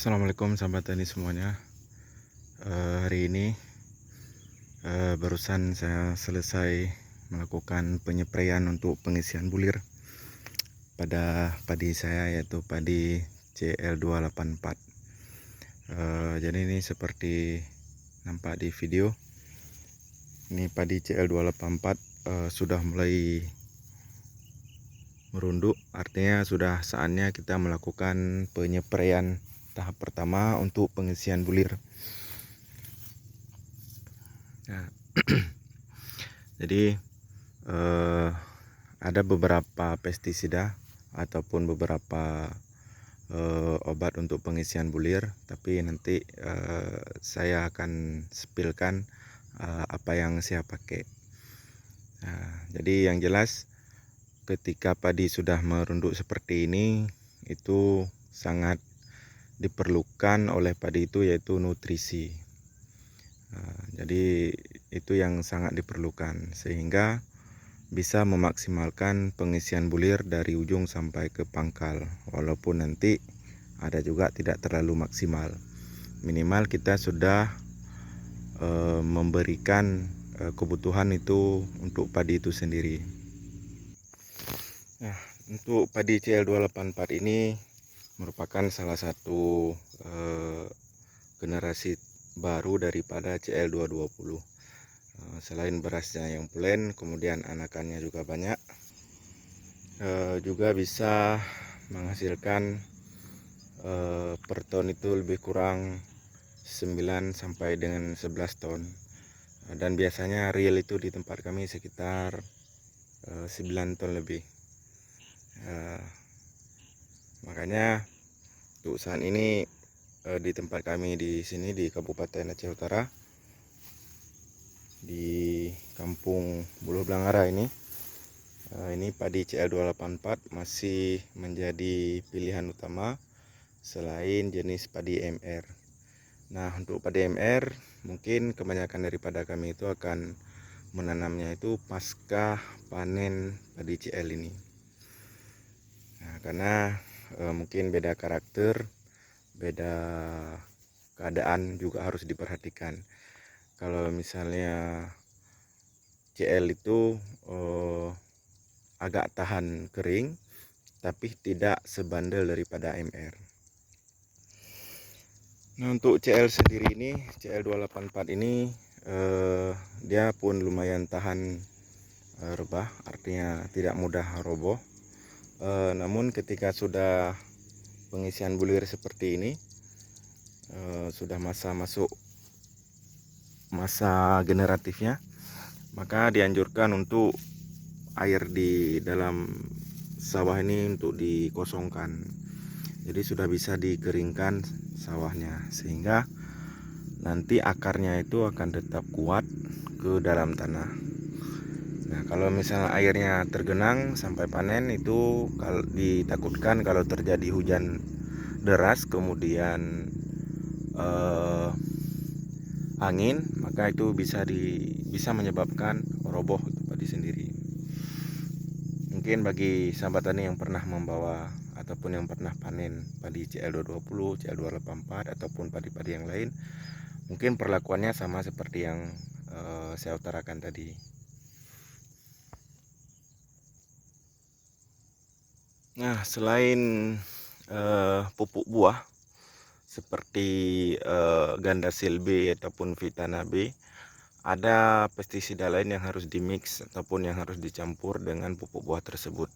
Assalamualaikum sahabat tani semuanya. Hari ini barusan saya selesai melakukan penyepraian untuk pengisian bulir pada padi saya, yaitu padi CL284. Jadi ini seperti nampak di video, ini padi CL284 sudah mulai merunduk, artinya sudah saatnya kita melakukan penyepraian tahap pertama untuk pengisian bulir. Nah, jadi ada beberapa pestisida ataupun beberapa obat untuk pengisian bulir, tapi nanti saya akan spillkan apa yang saya pakai. Nah, jadi yang jelas ketika padi sudah merunduk seperti ini, itu sangat diperlukan oleh padi itu yaitu nutrisi. Jadi itu yang sangat diperlukan, sehingga bisa memaksimalkan pengisian bulir dari ujung sampai ke pangkal. Walaupun nanti ada juga tidak terlalu maksimal, minimal kita sudah memberikan kebutuhan itu untuk padi itu sendiri. Nah, untuk padi CL284 ini merupakan salah satu generasi baru daripada CL220. Selain berasnya yang pulen, kemudian anakannya juga banyak, juga bisa menghasilkan per ton itu lebih kurang 9 sampai dengan 11 ton. Dan biasanya real itu di tempat kami sekitar 9 ton lebih. Makanya untuk saat ini di tempat kami di sini di Kabupaten Aceh Utara, di Kampung Buluh Blangara ini padi CL284 masih menjadi pilihan utama selain jenis padi MR. Nah, untuk padi MR mungkin kebanyakan daripada kami itu akan menanamnya itu pasca panen padi CL ini. Nah, karena mungkin beda karakter, beda keadaan juga harus diperhatikan. Kalau misalnya CL itu agak tahan kering, tapi tidak sebandel daripada MR. Nah, untuk CL sendiri ini, CL284 ini dia pun lumayan tahan rebah, artinya tidak mudah roboh. Namun ketika sudah pengisian bulir seperti ini, sudah masuk masa generatifnya, maka dianjurkan untuk air di dalam sawah ini untuk dikosongkan. Jadi sudah bisa dikeringkan sawahnya, sehingga nanti akarnya itu akan tetap kuat ke dalam tanah. Nah, kalau misalnya airnya tergenang sampai panen, itu ditakutkan kalau terjadi hujan deras kemudian angin, maka itu bisa menyebabkan roboh padi sendiri. Mungkin bagi sahabat tani yang pernah membawa ataupun yang pernah panen padi CL220, CL284 ataupun padi-padi yang lain, mungkin perlakuannya sama seperti yang saya utarakan tadi. Nah, selain pupuk buah seperti Gandasil B ataupun Vitana B, ada pestisida lain yang harus dimix ataupun yang harus dicampur dengan pupuk buah tersebut.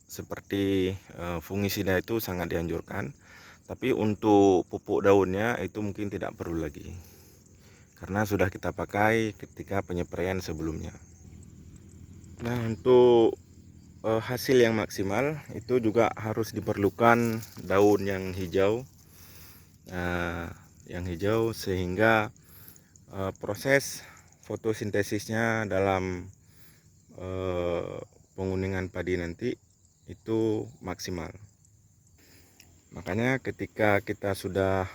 Seperti fungisida itu sangat dianjurkan, tapi untuk pupuk daunnya itu mungkin tidak perlu lagi, karena sudah kita pakai ketika penyepraian sebelumnya. Nah, untuk hasil yang maksimal itu juga harus diperlukan daun yang hijau, sehingga proses fotosintesisnya dalam penguningan padi nanti itu maksimal. Makanya ketika kita sudah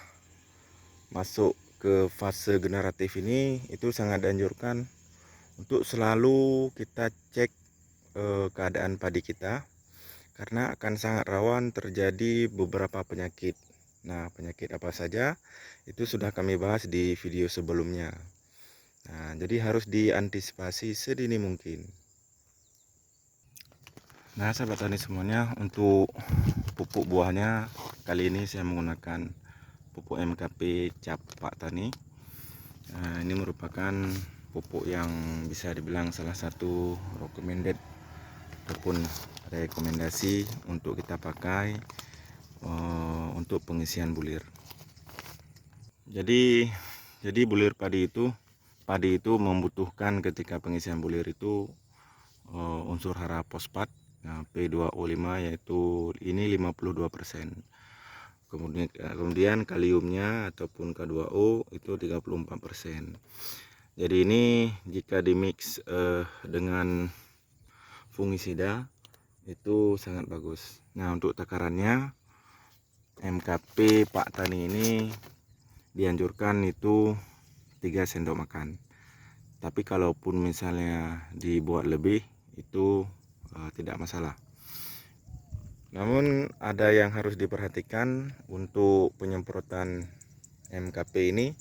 masuk ke fase generatif ini, itu sangat dianjurkan untuk selalu kita cek keadaan padi kita, karena akan sangat rawan terjadi beberapa penyakit. Nah, penyakit apa saja itu sudah kami bahas di video sebelumnya. Nah, jadi harus diantisipasi sedini mungkin. Nah, sahabat tani semuanya, untuk pupuk buahnya kali ini saya menggunakan pupuk MKP Cap Pak Tani. Nah, ini merupakan pupuk yang bisa dibilang salah satu recommended ataupun rekomendasi untuk kita pakai untuk pengisian bulir. Jadi bulir padi itu membutuhkan ketika pengisian bulir itu unsur hara fosfat, nah, P2O5, yaitu ini 52%. Kemudian kaliumnya ataupun K2O itu 34%. Jadi ini jika dimix dengan fungisida itu sangat bagus. Nah, untuk takarannya MKP Pak Tani ini dianjurkan itu 3 sendok makan. Tapi kalaupun misalnya dibuat lebih itu tidak masalah. Namun ada yang harus diperhatikan untuk penyemprotan MKP ini,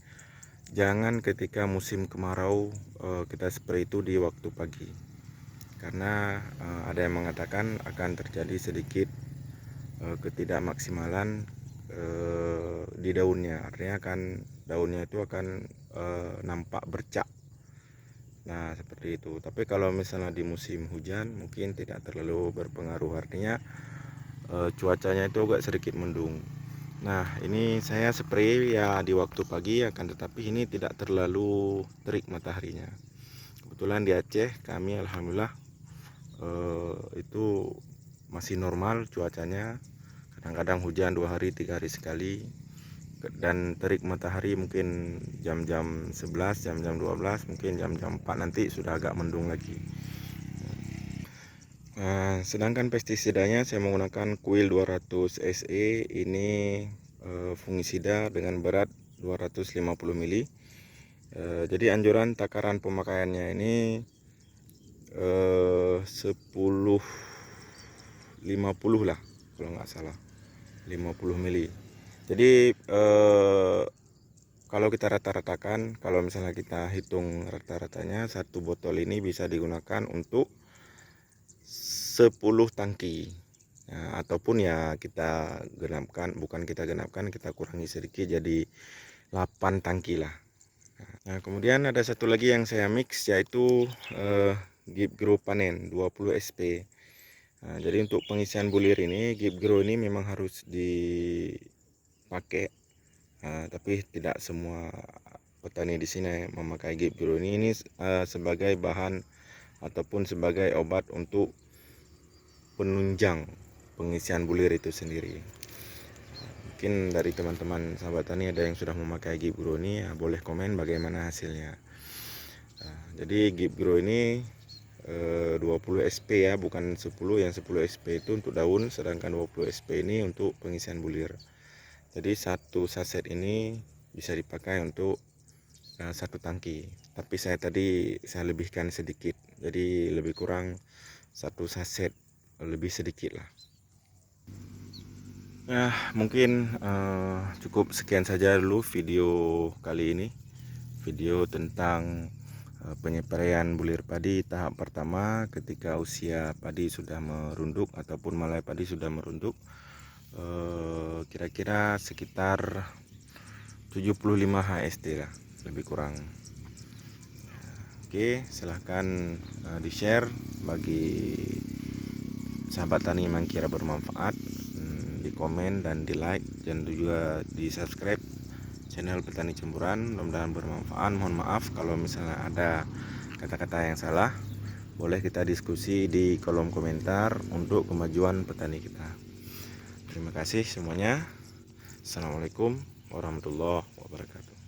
jangan ketika musim kemarau kita spray itu di waktu pagi, karena ada yang mengatakan akan terjadi sedikit ketidakmaksimalan di daunnya, artinya kan daunnya itu akan nampak bercak. Nah, seperti itu. Tapi kalau misalnya di musim hujan mungkin tidak terlalu berpengaruh, artinya cuacanya itu agak sedikit mendung. Nah, ini saya spray ya di waktu pagi, akan tetapi ini tidak terlalu terik mataharinya. Kebetulan di Aceh kami alhamdulillah itu masih normal cuacanya. Kadang-kadang hujan 2 hari 3 hari sekali, dan terik matahari mungkin jam-jam 11, jam-jam 12, mungkin jam-jam 4 nanti sudah agak mendung lagi. Sedangkan pestisidanya saya menggunakan Quil 200 SE. Ini fungisida dengan berat 250 mili. Jadi anjuran takaran pemakaiannya ini 10-50 lah kalau nggak salah, 50 mili. Jadi kalau kita rata-ratakan, kalau misalnya kita hitung rata-ratanya, satu botol ini bisa digunakan untuk 10 tangki. Nah, ataupun ya kita genapkan, bukan kita genapkan, kita kurangi sedikit jadi 8 tangki lah. Nah, kemudian ada satu lagi yang saya mix, yaitu Gip Grow Panen 20 SP. Nah, jadi untuk pengisian bulir ini Gip Grow ini memang harus dipakai. Tapi tidak semua petani di sini memakai Gip Grow ini sebagai bahan ataupun sebagai obat untuk penunjang pengisian bulir itu sendiri. Mungkin dari teman-teman sahabat tani ada yang sudah memakai Gip Grow ini, ya boleh komen bagaimana hasilnya. Jadi Gip Grow ini 20 SP ya, bukan 10. Yang 10 SP itu untuk daun, sedangkan 20 SP ini untuk pengisian bulir. Jadi satu saset ini bisa dipakai untuk satu tangki, tapi saya lebihkan sedikit, jadi lebih kurang satu saset lebih sedikit lah. Nah, mungkin cukup sekian saja dulu video kali ini, video tentang penyepraian bulir padi tahap pertama ketika usia padi sudah merunduk ataupun mulai padi sudah merunduk, kira-kira sekitar 75 HSD lah lebih kurang. Oke, silahkan di share bagi sahabat tani yang kira bermanfaat, di komen dan di like, dan juga di subscribe channel Petani Cemburan. Mudah-mudahan bermanfaat. Mohon maaf kalau misalnya ada kata-kata yang salah, boleh kita diskusi di kolom komentar untuk kemajuan petani kita. Terima kasih semuanya. Assalamualaikum warahmatullahi wabarakatuh.